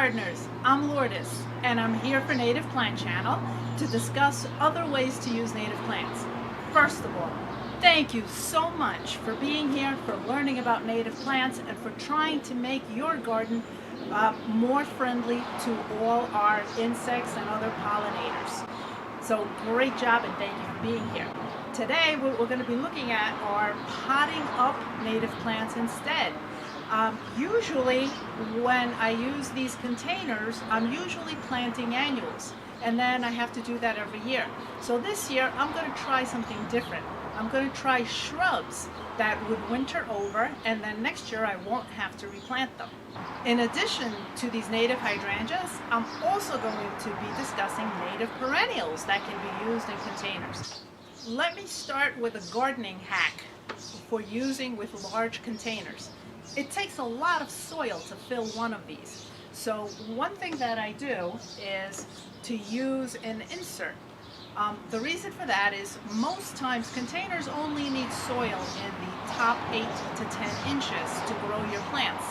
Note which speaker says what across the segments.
Speaker 1: gardeners, I'm Lourdes, and I'm here for Native Plant Channel to discuss other ways to use native plants. First of all, thank you so much for being here, for learning about native plants, and for trying to make your garden more friendly to all our insects and other pollinators. So great job, and thank you for being here. Today what we're going to be looking at are potting up native plants instead. Usually when I use these containers, I'm usually planting annuals, and then I have to do that every year. So this year I'm going to try something different. I'm going to try shrubs that would winter over, and then next year I won't have to replant them. In addition to these native hydrangeas, I'm also going to be discussing native perennials that can be used in containers. Let me start with a gardening hack for using with large containers. It takes a lot of soil to fill one of these. So one thing that I do is to use an insert. The reason for that is most times containers only need soil in the top 8 to 10 inches to grow your plants.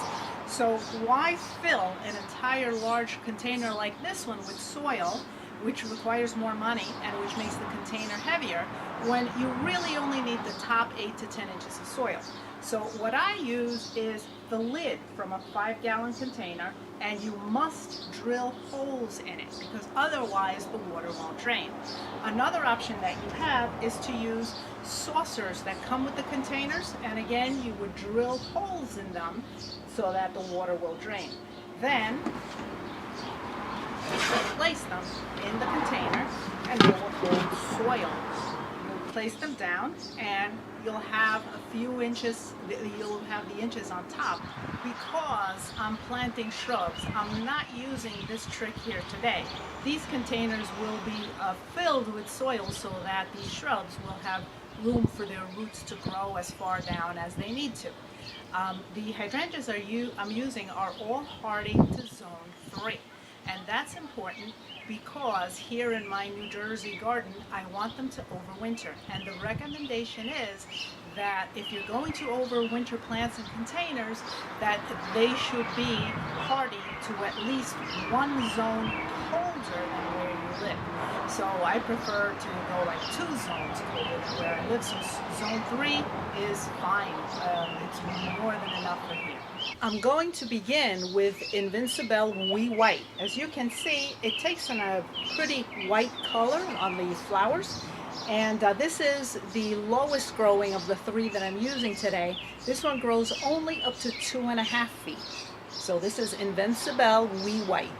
Speaker 1: So why fill an entire large container like this one with soil, which requires more money and which makes the container heavier, when you really only need the top 8 to 10 inches of soil. So what I use is the lid from a 5-gallon container, and you must drill holes in it because otherwise the water won't drain. Another option that you have is to use saucers that come with the containers, and again you would drill holes in them so that the water will drain. Then place them in the container and they will hold soil. You'll place them down and you'll have a few inches, you'll have the inches on top. Because I'm planting shrubs, I'm not using this trick here today. These containers will be filled with soil so that these shrubs will have room for their roots to grow as far down as they need to. The hydrangeas I'm using are all hardy to zone 3. And that's important because here in my New Jersey garden, I want them to overwinter. And the recommendation is that if you're going to overwinter plants in containers, that they should be hardy to at least one zone colder than where you live. So I prefer to go like 2 zones colder than where I live. So zone 3 is fine. It's more than enough for here. I'm going to begin with Invincible Wee White. As you can see, it takes on a pretty white color on these flowers. And this is the lowest growing of the 3 that I'm using today. This one grows only up to 2.5 feet. So this is Invincible Wee White.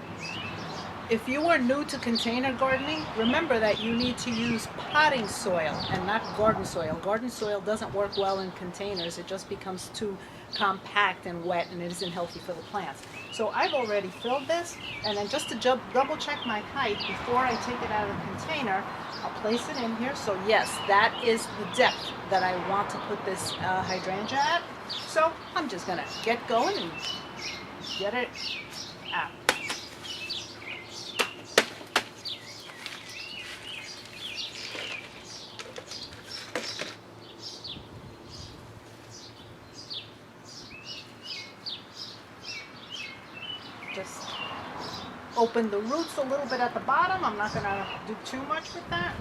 Speaker 1: If you are new to container gardening, remember that you need to use potting soil and not garden soil. Garden soil doesn't work well in containers. It just becomes too compact and wet, and it isn't healthy for the plants. So I've already filled this, and then just to double check my height before I take it out of the container, I'll place it in here. So yes, that is the depth that I want to put this hydrangea at. So I'm just gonna get going and get it out. Just open the roots a little bit at the bottom. I'm not going to do too much with that.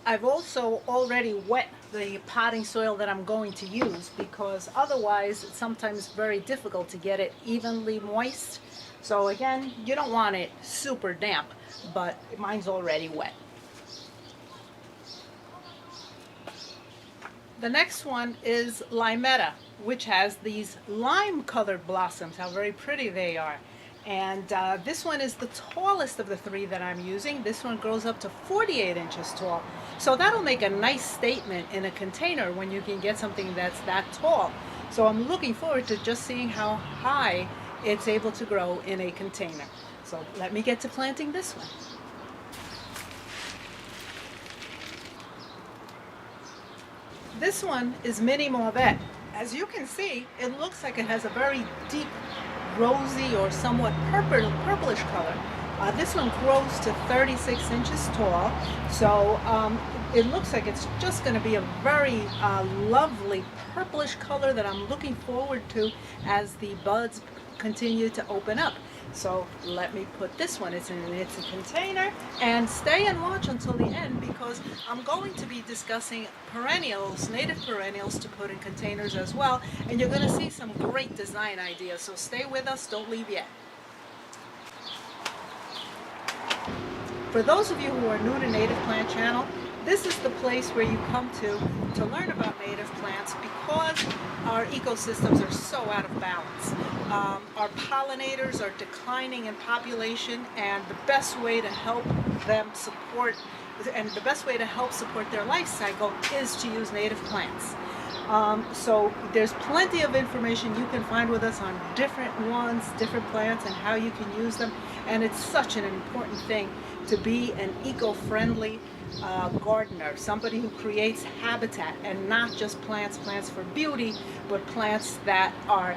Speaker 1: I've also already wet the potting soil that I'm going to use because otherwise it's sometimes very difficult to get it evenly moist. So again, you don't want it super damp, but mine's already wet. The next one is Limetta, which has these lime-colored blossoms. How very pretty they are. And this one is the tallest of the 3 that I'm using. This one grows up to 48 inches tall. So that'll make a nice statement in a container when you can get something that's that tall. So I'm looking forward to just seeing how high it's able to grow in a container. So let me get to planting this one. This one is Mini Mauvette. As you can see, it looks like it has a very deep rosy or somewhat purplish color. This one grows to 36 inches tall, so it looks like it's just going to be a very lovely purplish color that I'm looking forward to as the buds continue to open up. So let me put this one, it's a container, and stay and watch until the end because I'm going to be discussing perennials, native perennials to put in containers as well, and you're going to see some great design ideas. So stay with us, don't leave yet. For those of you who are new to Native Plant Channel, this is the place where you come to learn about native plants because our ecosystems are so out of balance. Our pollinators are declining in population, and the best way to help them support their life cycle is to use native plants. So there's plenty of information you can find with us on different plants and how you can use them, and it's such an important thing to be an eco-friendly gardener, somebody who creates habitat and not just plants for beauty, but plants that are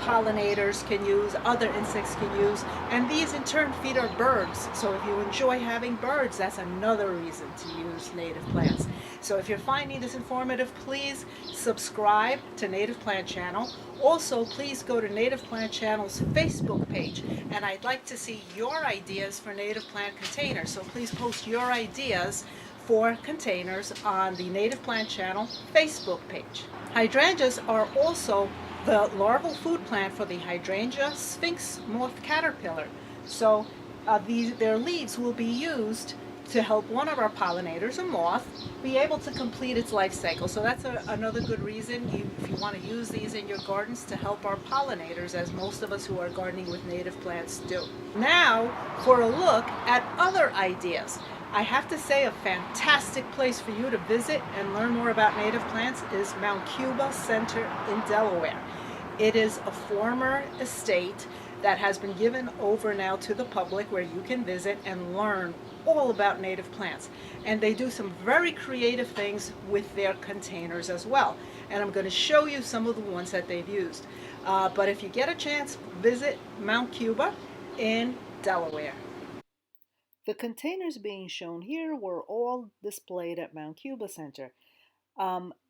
Speaker 1: pollinators can use, other insects can use, and these in turn feed our birds. So if you enjoy having birds, that's another reason to use native plants. So if you're finding this informative, please subscribe to Native Plant Channel. Also, please go to Native Plant Channel's Facebook page, and I'd like to see your ideas for native plant containers. So please post your ideas for containers on the Native Plant Channel Facebook page. Hydrangeas are also the larval food plant for the hydrangea sphinx moth caterpillar. So their leaves will be used to help one of our pollinators, a moth, be able to complete its life cycle. So that's another good reason if you want to use these in your gardens to help our pollinators, as most of us who are gardening with native plants do. Now for a look at other ideas. I have to say a fantastic place for you to visit and learn more about native plants is Mount Cuba Center in Delaware. It is a former estate that has been given over now to the public, where you can visit and learn all about native plants. And they do some very creative things with their containers as well. And I'm going to show you some of the ones that they've used. But if you get a chance, visit Mount Cuba in Delaware. The containers being shown here were all displayed at Mount Cuba Center.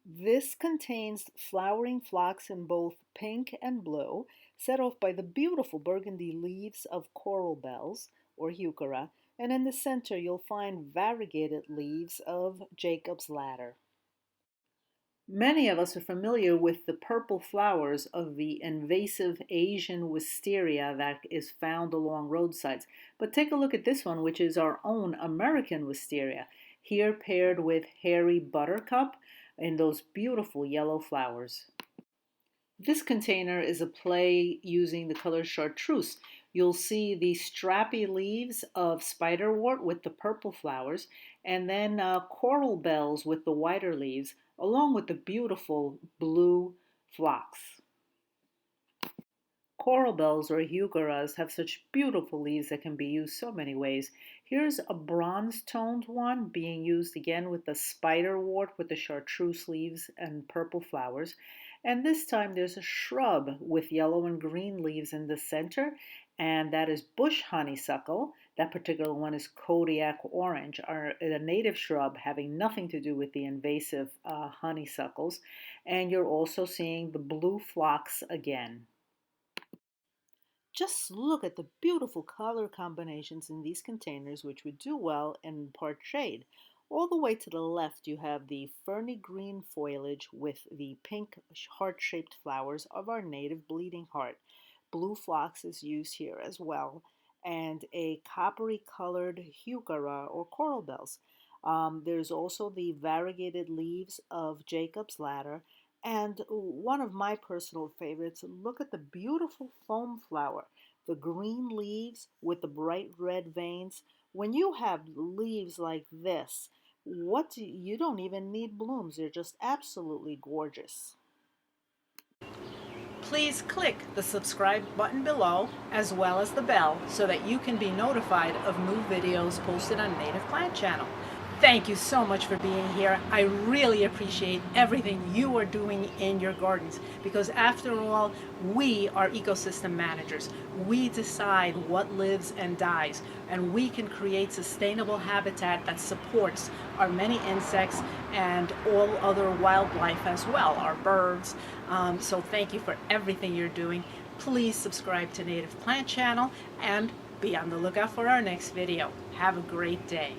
Speaker 1: This contains flowering phlox in both pink and blue, set off by the beautiful burgundy leaves of coral bells, or heuchera, and in the center you'll find variegated leaves of Jacob's ladder. Many of us are familiar with the purple flowers of the invasive Asian wisteria that is found along roadsides. But take a look at this one, which is our own American wisteria, here paired with hairy buttercup in those beautiful yellow flowers. This container is a play using the color chartreuse. You'll see the strappy leaves of spiderwort with the purple flowers, and then coral bells with the whiter leaves, along with the beautiful blue phlox. Coral bells or heucheras have such beautiful leaves that can be used so many ways. Here's a bronze-toned one being used again with the spiderwort with the chartreuse leaves and purple flowers. And this time there's a shrub with yellow and green leaves in the center, and that is bush honeysuckle. That particular one is Kodiak orange, a native shrub having nothing to do with the invasive honeysuckles. And you're also seeing the blue phlox again. Just look at the beautiful color combinations in these containers, which would do well in part shade. All the way to the left, you have the ferny green foliage with the pink heart-shaped flowers of our native bleeding heart. Blue phlox is used here as well, and a coppery colored heuchera or coral bells. There's also the variegated leaves of Jacob's ladder. And one of my personal favorites, look at the beautiful foam flower, the green leaves with the bright red veins. When you have leaves like this, you don't even need blooms. They're just absolutely gorgeous. Please click the subscribe button below as well as the bell so that you can be notified of new videos posted on Native Plant Channel. Thank you so much for being here. I really appreciate everything you are doing in your gardens because after all, we are ecosystem managers. We decide what lives and dies, and we can create sustainable habitat that supports our many insects and all other wildlife as well, our birds. So thank you for everything you're doing. Please subscribe to Native Plant Channel and be on the lookout for our next video. Have a great day.